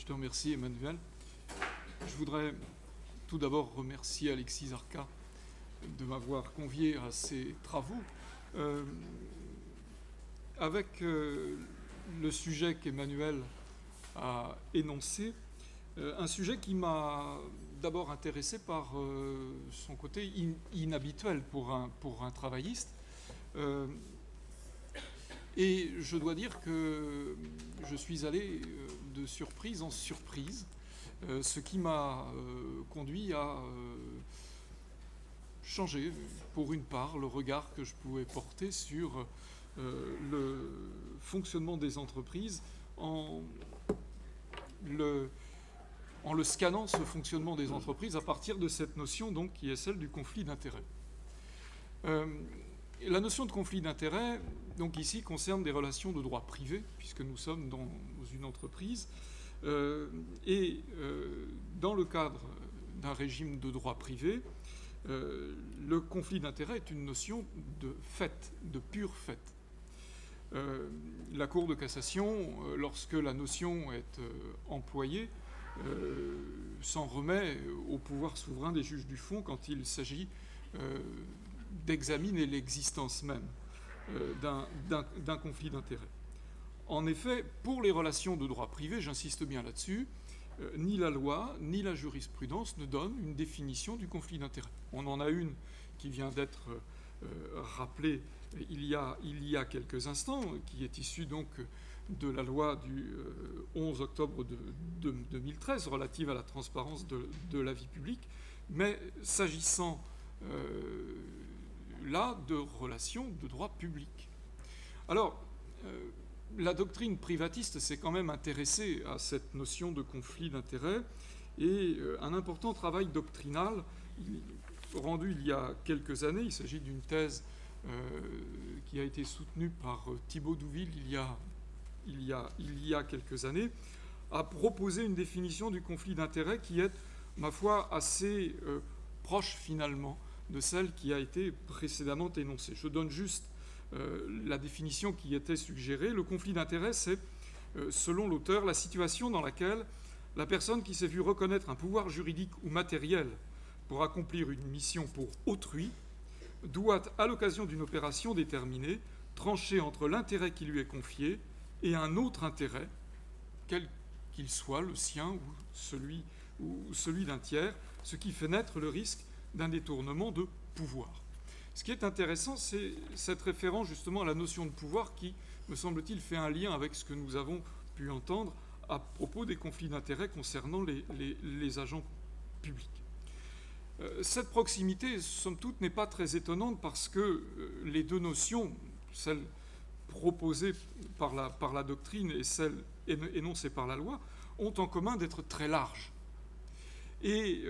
te remercie, Emmanuel. Je voudrais tout d'abord remercier Alexis Arca de m'avoir convié à ces travaux. Avec le sujet qu'Emmanuel a énoncé, un sujet qui m'a d'abord intéressé par son côté inhabituel pour un travailliste. Et je dois dire que je suis allé de surprise en surprise, ce qui m'a conduit à changer, pour une part, le regard que je pouvais porter sur le fonctionnement des entreprises en le scannant, ce fonctionnement des entreprises, à partir de cette notion donc, qui est celle du conflit d'intérêts. La notion de conflit d'intérêts, donc ici, concerne des relations de droit privé, puisque nous sommes dans une entreprise, et dans le cadre d'un régime de droit privé, le conflit d'intérêts est une notion de fait, de pur fait. La Cour de cassation, lorsque la notion est employée, s'en remet au pouvoir souverain des juges du fond quand il s'agit d'examiner l'existence même d'un conflit d'intérêts. En effet, pour les relations de droit privé, j'insiste bien là-dessus, ni la loi ni la jurisprudence ne donnent une définition du conflit d'intérêts. On en a une qui vient d'être rappelée il y a quelques instants, qui est issue donc de la loi du 11 octobre de 2013 relative à la transparence de la vie publique, mais s'agissant là de relations de droit public. Alors, la doctrine privatiste s'est quand même intéressée à cette notion de conflit d'intérêts, et un important travail doctrinal rendu il y a quelques années, il s'agit d'une thèse qui a été soutenue par Thibaut Douville il y a quelques années, a proposé une définition du conflit d'intérêts qui est, ma foi, assez proche finalement de celle qui a été précédemment énoncée. Je donne juste la définition qui était suggérée. Le conflit d'intérêts, c'est, selon l'auteur, la situation dans laquelle la personne qui s'est vue reconnaître un pouvoir juridique ou matériel pour accomplir une mission pour autrui doit, à l'occasion d'une opération déterminée, trancher entre l'intérêt qui lui est confié et un autre intérêt, quel qu'il soit, le sien ou celui d'un tiers, ce qui fait naître le risque d'un détournement de pouvoir. Ce qui est intéressant, c'est cette référence justement à la notion de pouvoir qui, me semble-t-il, fait un lien avec ce que nous avons pu entendre à propos des conflits d'intérêts concernant les agents publics. Cette proximité, somme toute, n'est pas très étonnante parce que les deux notions, celle proposée par la doctrine et celle énoncée par la loi, ont en commun d'être très larges. Et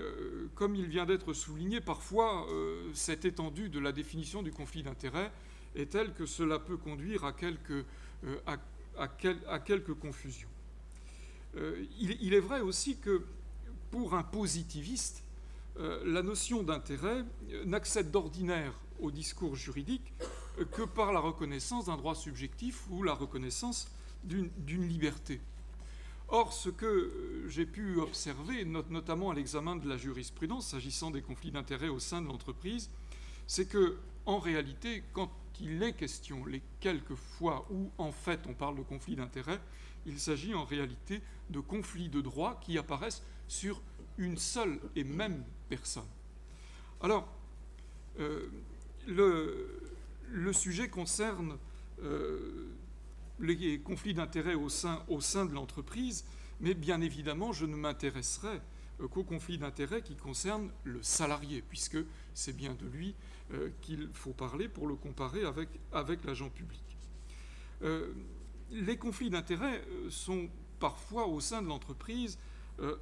comme il vient d'être souligné, parfois cette étendue de la définition du conflit d'intérêts est telle que cela peut conduire à quelques confusions. Il est vrai aussi que pour un positiviste, la notion d'intérêt n'accède d'ordinaire au discours juridique que par la reconnaissance d'un droit subjectif ou la reconnaissance d'une liberté. Or, ce que j'ai pu observer, notamment à l'examen de la jurisprudence, s'agissant des conflits d'intérêts au sein de l'entreprise, c'est que, en réalité, quand il est question, les quelques fois où, en fait, on parle de conflit d'intérêts, il s'agit en réalité de conflits de droit qui apparaissent sur une seule et même personne. Alors, le sujet concerne les conflits d'intérêts au sein de l'entreprise, mais bien évidemment, je ne m'intéresserai qu'aux conflits d'intérêts qui concernent le salarié, puisque c'est bien de lui qu'il faut parler pour le comparer avec l'agent public. Les conflits d'intérêts sont parfois au sein de l'entreprise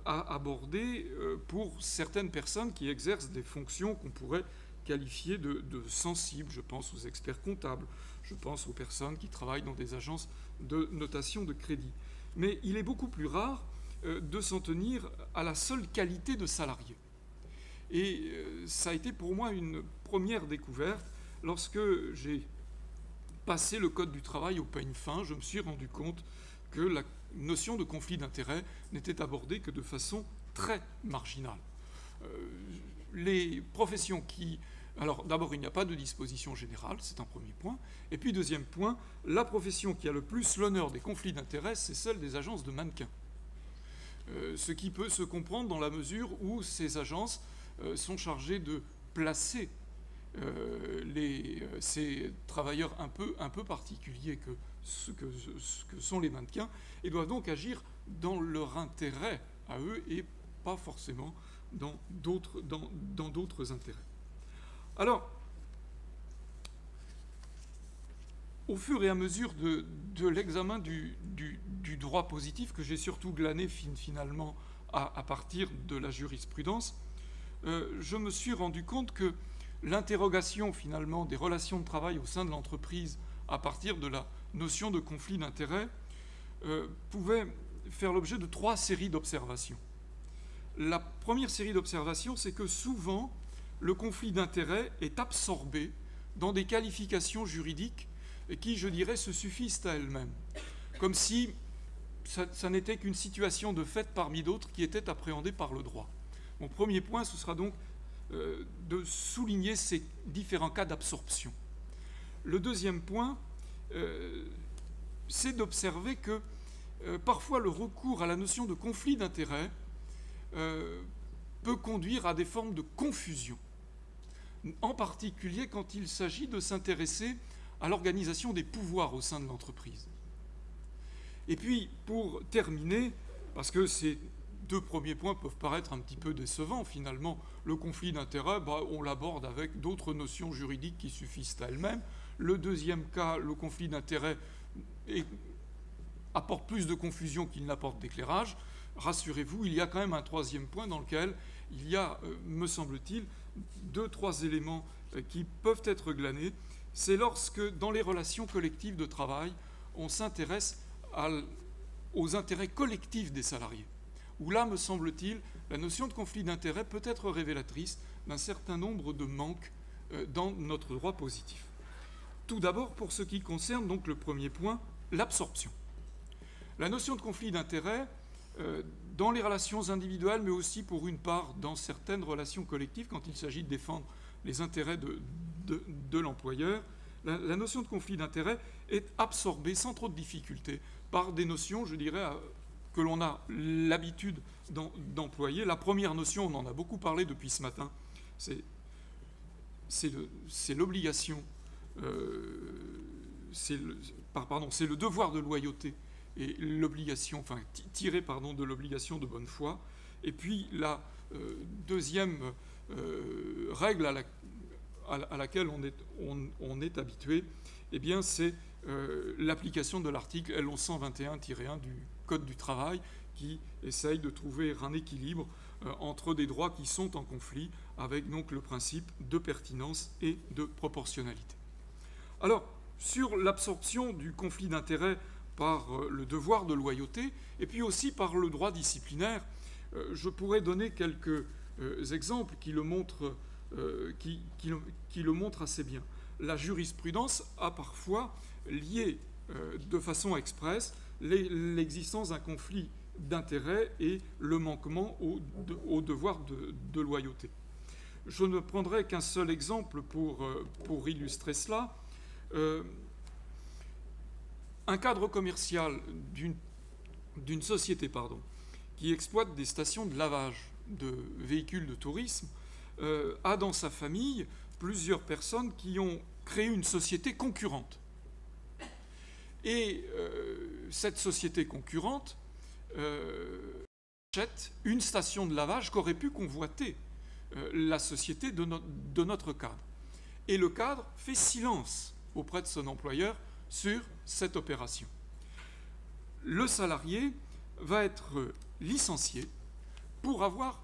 à aborder pour certaines personnes qui exercent des fonctions qu'on pourrait qualifier de sensibles. Je pense aux experts comptables, je pense aux personnes qui travaillent dans des agences de notation de crédit. Mais il est beaucoup plus rare de s'en tenir à la seule qualité de salarié. Et ça a été pour moi une première découverte. Lorsque j'ai passé le code du travail au peigne fin, je me suis rendu compte que la notion de conflit d'intérêts n'était abordée que de façon très marginale. Les professions qui... Alors d'abord, il n'y a pas de disposition générale, c'est un premier point. Et puis deuxième point, la profession qui a le plus l'honneur des conflits d'intérêts, c'est celle des agences de mannequins. Ce qui peut se comprendre dans la mesure où ces agences sont chargées de placer ces travailleurs un peu particuliers que sont les mannequins et doivent donc agir dans leur intérêt à eux et pas forcément dans d'autres intérêts. Alors, au fur et à mesure de l'examen du droit positif, que j'ai surtout glané finalement à partir de la jurisprudence, je me suis rendu compte que l'interrogation finalement des relations de travail au sein de l'entreprise à partir de la notion de conflit d'intérêts pouvait faire l'objet de 3 séries d'observations. La première série d'observations, c'est que souvent, le conflit d'intérêts est absorbé dans des qualifications juridiques qui, je dirais, se suffisent à elles-mêmes, comme si ça n'était qu'une situation de fait parmi d'autres qui était appréhendée par le droit. Mon premier point, ce sera donc de souligner ces différents cas d'absorption. Le deuxième point, c'est d'observer que parfois le recours à la notion de conflit d'intérêts peut conduire à des formes de confusion, en particulier quand il s'agit de s'intéresser à l'organisation des pouvoirs au sein de l'entreprise. Et puis, pour terminer, parce que ces 2 premiers points peuvent paraître un petit peu décevants, finalement, le conflit d'intérêts, on l'aborde avec d'autres notions juridiques qui suffisent à elles-mêmes. Le deuxième cas, le conflit d'intérêts, apporte plus de confusion qu'il n'apporte d'éclairage. Rassurez-vous, il y a quand même un 3e point dans lequel il y a, me semble-t-il, 2-3 éléments qui peuvent être glanés. C'est lorsque, dans les relations collectives de travail, on s'intéresse aux intérêts collectifs des salariés, où là, me semble-t-il, la notion de conflit d'intérêts peut être révélatrice d'un certain nombre de manques dans notre droit positif. Tout d'abord, pour ce qui concerne donc le premier point, l'absorption. La notion de conflit d'intérêts, dans les relations individuelles, mais aussi pour une part dans certaines relations collectives, quand il s'agit de défendre les intérêts de l'employeur, la notion de conflit d'intérêts est absorbée sans trop de difficulté par des notions, je dirais, que l'on a l'habitude d'employer. La première notion, on en a beaucoup parlé depuis ce matin, c'est l'obligation, c'est le devoir de loyauté et l'obligation, enfin tiré de l'obligation de bonne foi. Et puis la deuxième règle à laquelle on est habitué, eh bien c'est l'application de l'article L1121-1 du Code du travail qui essaye de trouver un équilibre entre des droits qui sont en conflit avec donc le principe de pertinence et de proportionnalité. Alors, sur l'absorption du conflit d'intérêts par le devoir de loyauté et puis aussi par le droit disciplinaire, je pourrais donner quelques exemples qui le montrent assez bien. La jurisprudence a parfois lié de façon expresse l'existence d'un conflit d'intérêts et le manquement au devoir de loyauté. Je ne prendrai qu'un seul exemple pour illustrer cela. Un cadre commercial d'une société qui exploite des stations de lavage de véhicules de tourisme a dans sa famille plusieurs personnes qui ont créé une société concurrente. Et cette société concurrente achète une station de lavage qu'aurait pu convoiter la société de notre cadre. Et le cadre fait silence auprès de son employeur sur cette opération. Le salarié va être licencié pour avoir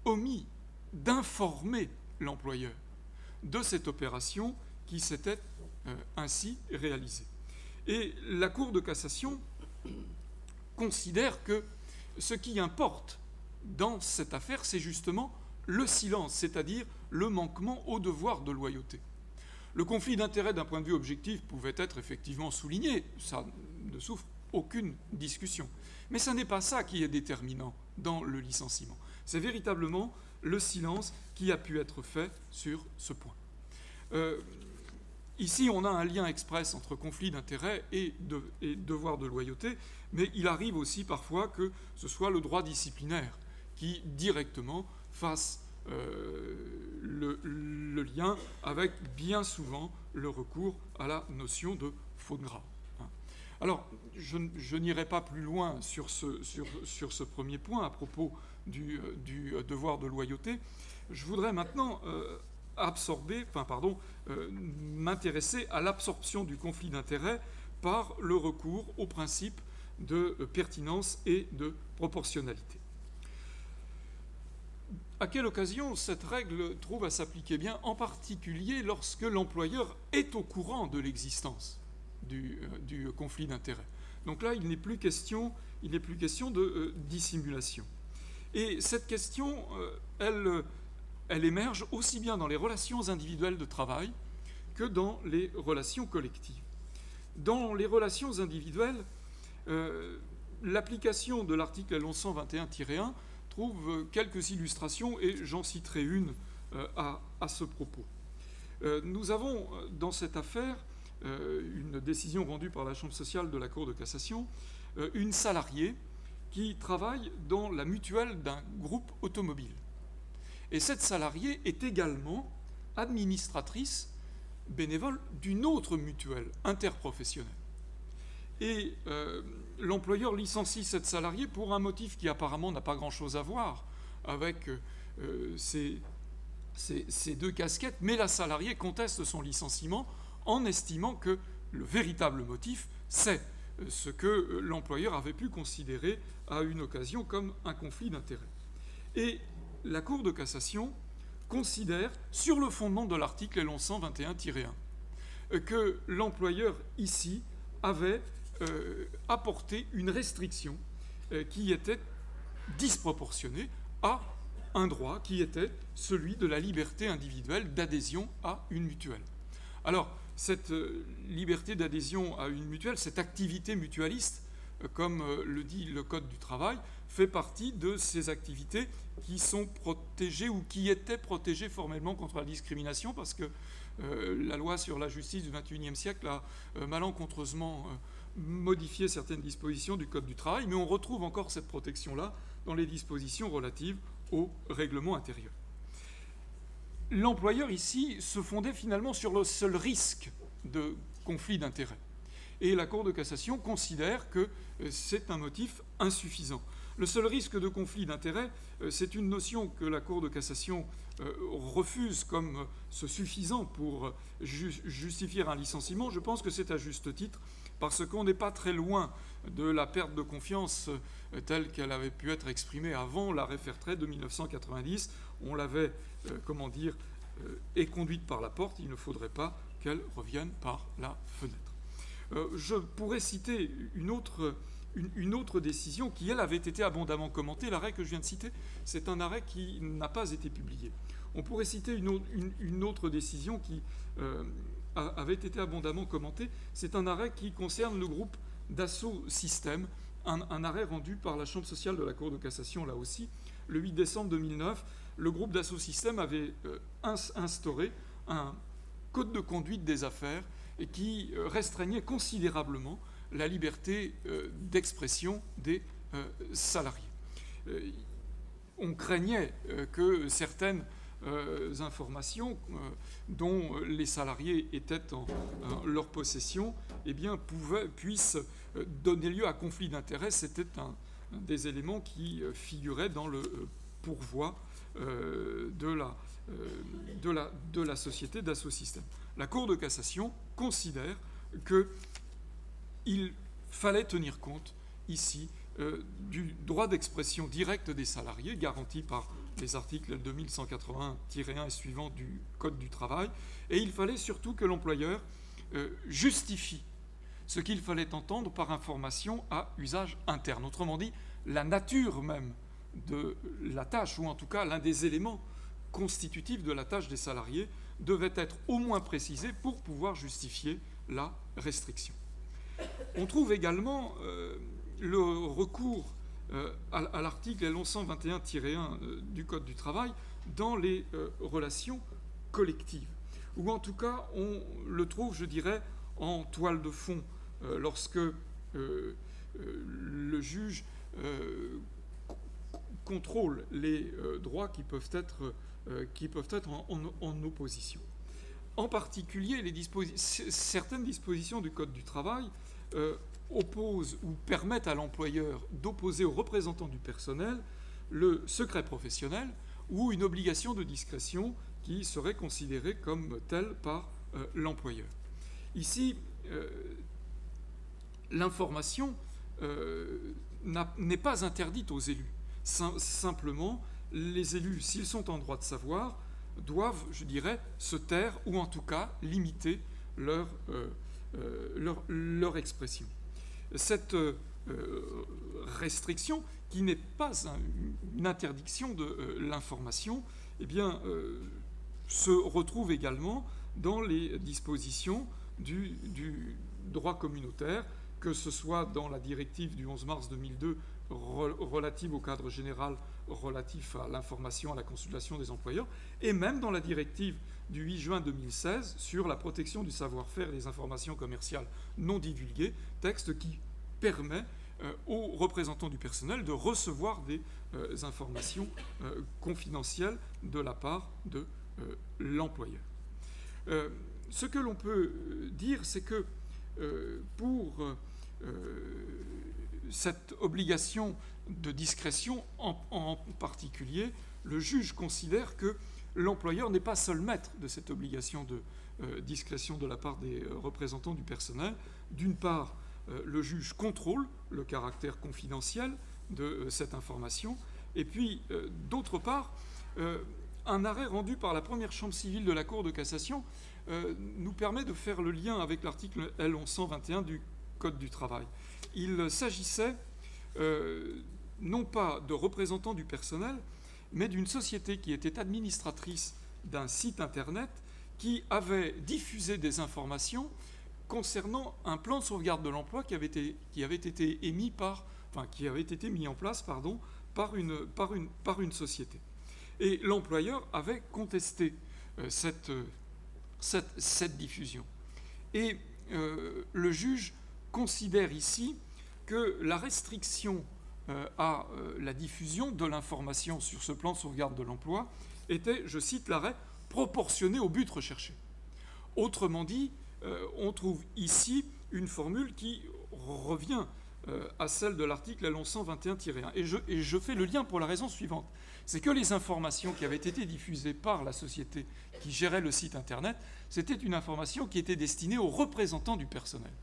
omis d'informer l'employeur de cette opération qui s'était ainsi réalisée. Et la Cour de cassation considère que ce qui importe dans cette affaire, c'est justement le silence, c'est-à-dire le manquement au devoir de loyauté. Le conflit d'intérêts d'un point de vue objectif pouvait être effectivement souligné, ça ne souffre aucune discussion. Mais ce n'est pas ça qui est déterminant dans le licenciement. C'est véritablement le silence qui a pu être fait sur ce point. Ici, on a un lien express entre conflit d'intérêts et devoir de loyauté, mais il arrive aussi parfois que ce soit le droit disciplinaire qui directement fasse le lien avec bien souvent le recours à la notion de faute grave. Alors, je n'irai pas plus loin sur ce premier point à propos du devoir de loyauté. Je voudrais maintenant m'intéresser à l'absorption du conflit d'intérêts par le recours au principe de pertinence et de proportionnalité. À quelle occasion cette règle trouve à s'appliquer? Bien, en particulier lorsque l'employeur est au courant de l'existence du conflit d'intérêts. Donc là, il n'est plus question de dissimulation. Et cette question, elle émerge aussi bien dans les relations individuelles de travail que dans les relations collectives. Dans les relations individuelles, l'application de l'article L1121-1 trouve quelques illustrations et j'en citerai une à ce propos. Nous avons dans cette affaire une décision rendue par la Chambre sociale de la Cour de cassation, une salariée qui travaille dans la mutuelle d'un groupe automobile. Et cette salariée est également administratrice bénévole d'une autre mutuelle interprofessionnelle. Et l'employeur licencie cette salariée pour un motif qui apparemment n'a pas grand-chose à voir avec ces deux casquettes, mais la salariée conteste son licenciement en estimant que le véritable motif, c'est ce que l'employeur avait pu considérer à une occasion comme un conflit d'intérêts. Et la Cour de cassation considère, sur le fondement de l'article L1121-1, que l'employeur ici avait apporté une restriction qui était disproportionnée à un droit qui était celui de la liberté individuelle d'adhésion à une mutuelle. Alors, cette liberté d'adhésion à une mutuelle, cette activité mutualiste, comme le dit le Code du travail, fait partie de ces activités qui sont protégées ou qui étaient protégées formellement contre la discrimination, parce que la loi sur la justice du XXIe siècle a malencontreusement modifié certaines dispositions du Code du travail, mais on retrouve encore cette protection-là dans les dispositions relatives au règlement intérieur. L'employeur ici se fondait finalement sur le seul risque de conflit d'intérêts. Et la Cour de cassation considère que c'est un motif insuffisant. Le seul risque de conflit d'intérêts, c'est une notion que la Cour de cassation refuse comme se suffisant pour justifier un licenciement. Je pense que c'est à juste titre, parce qu'on n'est pas très loin de la perte de confiance telle qu'elle avait pu être exprimée avant l'arrêt Fairtrade de 1990. On l'avait, est conduite par la porte, il ne faudrait pas qu'elle revienne par la fenêtre. Je pourrais citer une autre décision qui, elle, avait été abondamment commentée. L'arrêt que je viens de citer, c'est un arrêt qui n'a pas été publié. On pourrait citer une autre décision qui avait été abondamment commentée. C'est un arrêt qui concerne le groupe Dassault Systèmes, un arrêt rendu par la Chambre sociale de la Cour de cassation, là aussi, le 8 décembre 2009. Le groupe Dassault Systèmes avait instauré un code de conduite des affaires et qui restreignait considérablement la liberté d'expression des salariés. On craignait que certaines informations dont les salariés étaient en leur possession puissent donner lieu à conflit d'intérêts. C'était un des éléments qui figurait dans le pourvoi de la société Dassault Systèmes. La Cour de cassation considère qu'il fallait tenir compte ici du droit d'expression directe des salariés garanti par les articles L2181-1 et suivants du Code du travail, et il fallait surtout que l'employeur justifie ce qu'il fallait entendre par information à usage interne. Autrement dit, la nature même de la tâche, ou en tout cas l'un des éléments constitutifs de la tâche des salariés, devait être au moins précisé pour pouvoir justifier la restriction. On trouve également le recours à l'article L1121-1 du Code du travail dans les relations collectives, ou en tout cas on le trouve, je dirais, en toile de fond lorsque le juge contrôle les droits qui peuvent être en opposition. En particulier, certaines dispositions du Code du travail opposent ou permettent à l'employeur d'opposer aux représentants du personnel le secret professionnel ou une obligation de discrétion qui serait considérée comme telle par l'employeur. Ici, l'information n'est pas interdite aux élus. Simplement, les élus, s'ils sont en droit de savoir, doivent, je dirais, se taire ou en tout cas limiter leur expression. Cette restriction, qui n'est pas une interdiction de l'information, eh bien, se retrouve également dans les dispositions du droit communautaire, que ce soit dans la directive du 11 mars 2002 relative au cadre général relatif à l'information, à la consultation des employeurs, et même dans la directive du 8 juin 2016 sur la protection du savoir-faire et des informations commerciales non divulguées, texte qui permet aux représentants du personnel de recevoir des informations confidentielles de la part de l'employeur. Ce que l'on peut dire, c'est que pour cette obligation de discrétion en particulier, le juge considère que l'employeur n'est pas seul maître de cette obligation de discrétion de la part des représentants du personnel. D'une part, le juge contrôle le caractère confidentiel de cette information, et puis, d'autre part, un arrêt rendu par la première chambre civile de la Cour de cassation nous permet de faire le lien avec l'article L1121 du Code du travail. Il s'agissait non pas de représentants du personnel, mais d'une société qui était administratrice d'un site Internet qui avait diffusé des informations concernant un plan de sauvegarde de l'emploi qui avait été mis en place par une société. Et l'employeur avait contesté cette diffusion. Et le juge considère ici que la restriction à la diffusion de l'information sur ce plan de sauvegarde de l'emploi était, je cite l'arrêt, proportionnée au but recherché. Autrement dit, on trouve ici une formule qui revient à celle de l'article L1121-1. Et je fais le lien pour la raison suivante. C'est que les informations qui avaient été diffusées par la société qui gérait le site Internet, c'était une information qui était destinée aux représentants du personnel.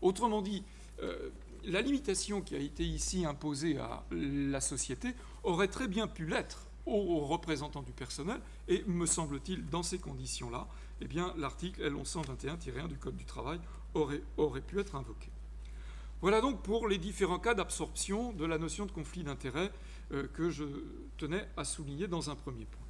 Autrement dit, la limitation qui a été ici imposée à la société aurait très bien pu l'être aux représentants du personnel, et me semble-t-il, dans ces conditions-là, eh bien, l'article L1121-1 du Code du travail aurait pu être invoqué. Voilà donc pour les différents cas d'absorption de la notion de conflit d'intérêts que je tenais à souligner dans un premier point.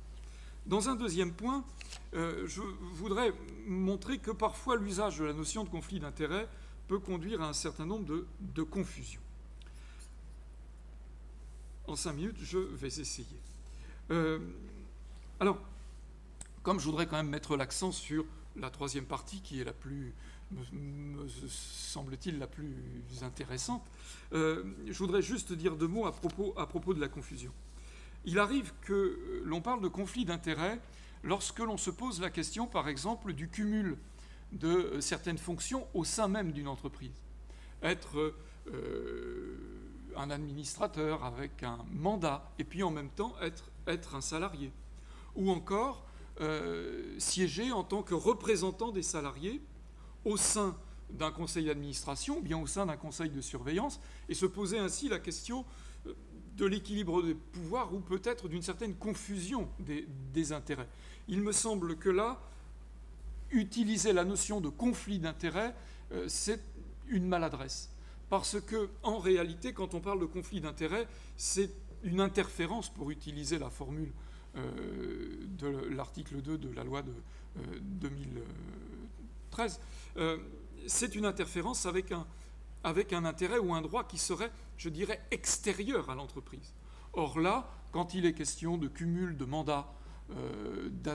Dans un deuxième point, je voudrais montrer que parfois l'usage de la notion de conflit d'intérêts peut conduire à un certain nombre de confusions. En 5 minutes, je vais essayer. Alors, comme je voudrais quand même mettre l'accent sur la troisième partie, qui est la plus, me semble-t-il, la plus intéressante, je voudrais juste dire 2 mots à propos de la confusion. Il arrive que l'on parle de conflit d'intérêts lorsque l'on se pose la question, par exemple, du cumul de certaines fonctions au sein même d'une entreprise. Être un administrateur avec un mandat, et puis en même temps être un salarié. Ou encore siéger en tant que représentant des salariés au sein d'un conseil d'administration ou bien au sein d'un conseil de surveillance, et se poser ainsi la question de l'équilibre des pouvoirs ou peut-être d'une certaine confusion des intérêts. Il me semble que là, utiliser la notion de conflit d'intérêts, c'est une maladresse. Parce que, en réalité, quand on parle de conflit d'intérêts, c'est une interférence, pour utiliser la formule de l'article 2 de la loi de 2013. c'est une interférence avec un intérêt ou un droit qui serait, je dirais, extérieur à l'entreprise. Or là, quand il est question de cumul de mandats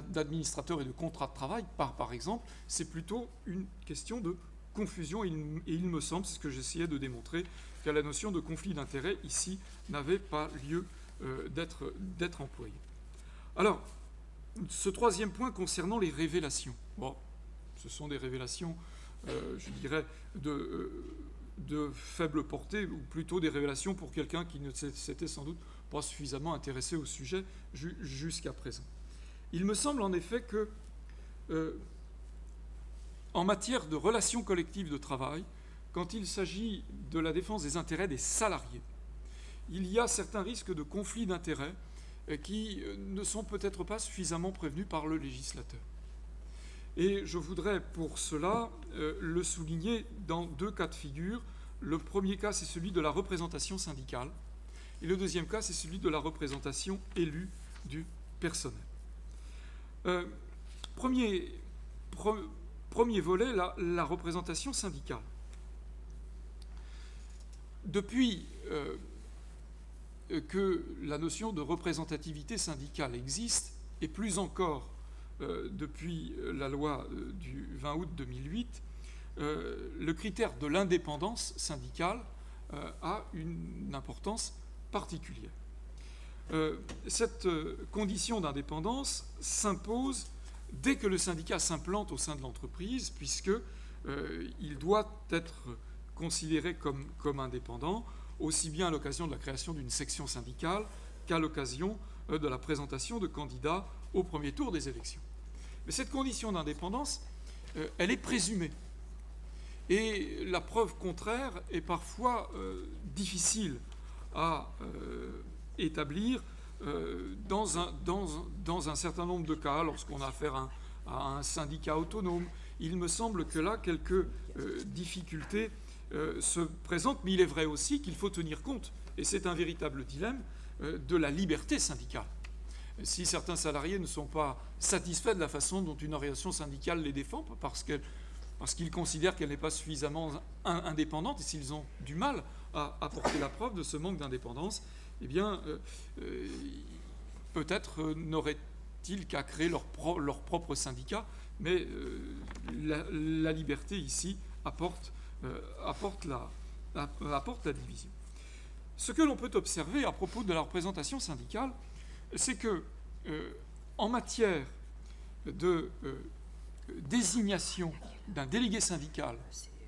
d'administrateurs et de contrats de travail, par exemple, c'est plutôt une question de confusion. Et il me semble, c'est ce que j'essayais de démontrer, que la notion de conflit d'intérêts ici n'avait pas lieu d'être employée. Alors, ce troisième point concernant les révélations. Bon, ce sont des révélations, je dirais, de faible portée, ou plutôt des révélations pour quelqu'un qui ne s'était sans doute pas suffisamment intéressé au sujet jusqu'à présent. Il me semble en effet que, en matière de relations collectives de travail, quand il s'agit de la défense des intérêts des salariés, il y a certains risques de conflit d'intérêts qui ne sont peut-être pas suffisamment prévenus par le législateur. Et je voudrais pour cela le souligner dans deux cas de figure. Le premier cas, c'est celui de la représentation syndicale, et le deuxième cas, c'est celui de la représentation élue du personnel. Premier volet, la représentation syndicale. Depuis que la notion de représentativité syndicale existe, et plus encore depuis la loi du 20 août 2008, le critère de l'indépendance syndicale a une importance particulière. Cette condition d'indépendance s'impose dès que le syndicat s'implante au sein de l'entreprise, puisqu'il doit être considéré comme indépendant, aussi bien à l'occasion de la création d'une section syndicale qu'à l'occasion de la présentation de candidats au premier tour des élections. Mais cette condition d'indépendance, elle est présumée. Et la preuve contraire est parfois difficile à établir dans un certain nombre de cas, lorsqu'on a affaire à un syndicat autonome. Il me semble que là, quelques difficultés se présentent, mais il est vrai aussi qu'il faut tenir compte, et c'est un véritable dilemme, de la liberté syndicale. Si certains salariés ne sont pas satisfaits de la façon dont une organisation syndicale les défend, parce qu'ils considèrent qu'elle n'est pas suffisamment indépendante, et s'ils ont du mal à apporter la preuve de ce manque d'indépendance, eh bien, peut-être n'auraient-ils qu'à créer leur propre syndicat, mais la liberté ici apporte la division. Ce que l'on peut observer à propos de la représentation syndicale, c'est que, en matière de désignation d'un délégué syndical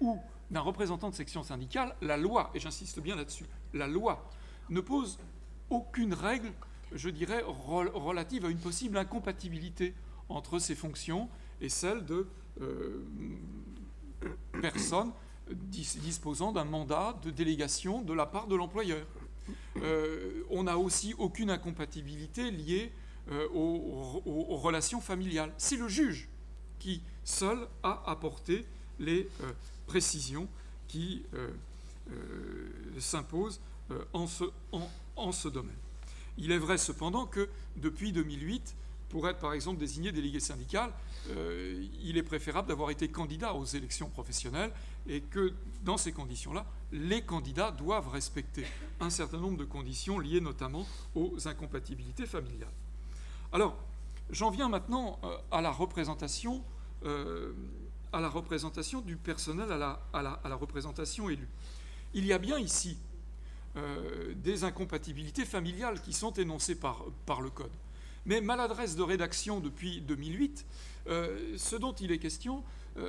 ou d'un représentant de section syndicale, la loi, et j'insiste bien là-dessus, la loi ne pose aucune règle, je dirais, relative à une possible incompatibilité entre ces fonctions et celles de personnes disposant d'un mandat de délégation de la part de l'employeur. On n'a aussi aucune incompatibilité liée aux relations familiales. C'est le juge qui, seul, a apporté les précisions qui s'imposent en ce domaine. Il est vrai cependant que depuis 2008, pour être par exemple désigné délégué syndical, il est préférable d'avoir été candidat aux élections professionnelles et que dans ces conditions-là, les candidats doivent respecter un certain nombre de conditions liées notamment aux incompatibilités familiales. Alors, j'en viens maintenant à la représentation du personnel, à la représentation élue. Il y a bien ici des incompatibilités familiales qui sont énoncées par le Code. Mais maladresse de rédaction depuis 2008, ce dont il est question,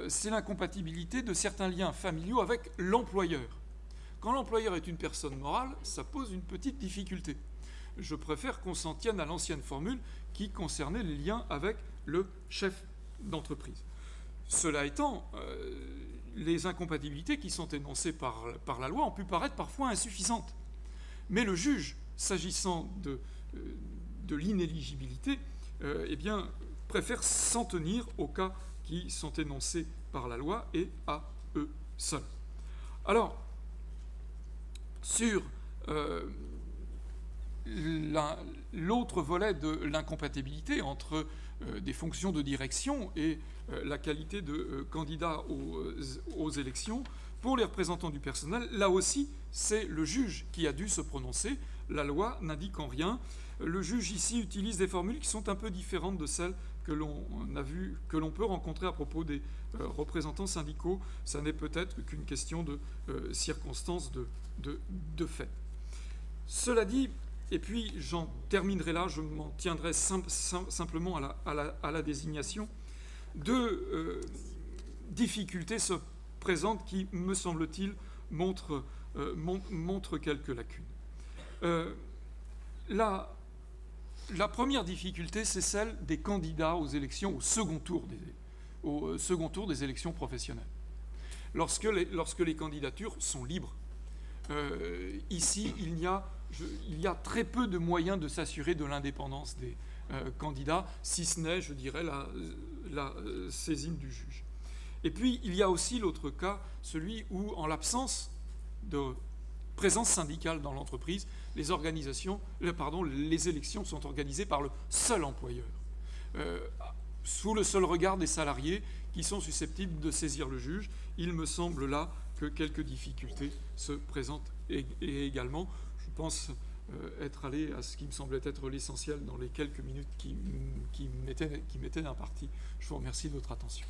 c'est l'incompatibilité de certains liens familiaux avec l'employeur. Quand l'employeur est une personne morale, ça pose une petite difficulté. Je préfère qu'on s'en tienne à l'ancienne formule qui concernait les liens avec le chef d'entreprise. Cela étant, les incompatibilités qui sont énoncées par la loi ont pu paraître parfois insuffisantes. Mais le juge, s'agissant de l'inéligibilité, eh bien, préfère s'en tenir aux cas qui sont énoncés par la loi et à eux seuls. Alors, sur l'autre volet de l'incompatibilité entre des fonctions de direction et la qualité de candidat aux élections, pour les représentants du personnel, là aussi, c'est le juge qui a dû se prononcer. La loi n'indique en rien. Le juge ici utilise des formules qui sont un peu différentes de celles que l'on peut rencontrer à propos des représentants syndicaux. Ça n'est peut-être qu'une question de circonstances de fait. Cela dit, et puis j'en terminerai là, je m'en tiendrai simplement à la désignation, deux difficultés se présentent qui, me semble-t-il, montrent quelques lacunes. La première difficulté, c'est celle des candidats aux élections au second tour des élections professionnelles. Lorsque les candidatures sont libres, ici, il y a très peu de moyens de s'assurer de l'indépendance des candidats, si ce n'est, je dirais, la saisine du juge. Et puis, il y a aussi l'autre cas, celui où, en l'absence de présence syndicale dans l'entreprise, les élections sont organisées par le seul employeur, sous le seul regard des salariés qui sont susceptibles de saisir le juge. Il me semble là que quelques difficultés se présentent également. Je pense être allé à ce qui me semblait être l'essentiel dans les quelques minutes qui m'étaient imparties. Je vous remercie de votre attention.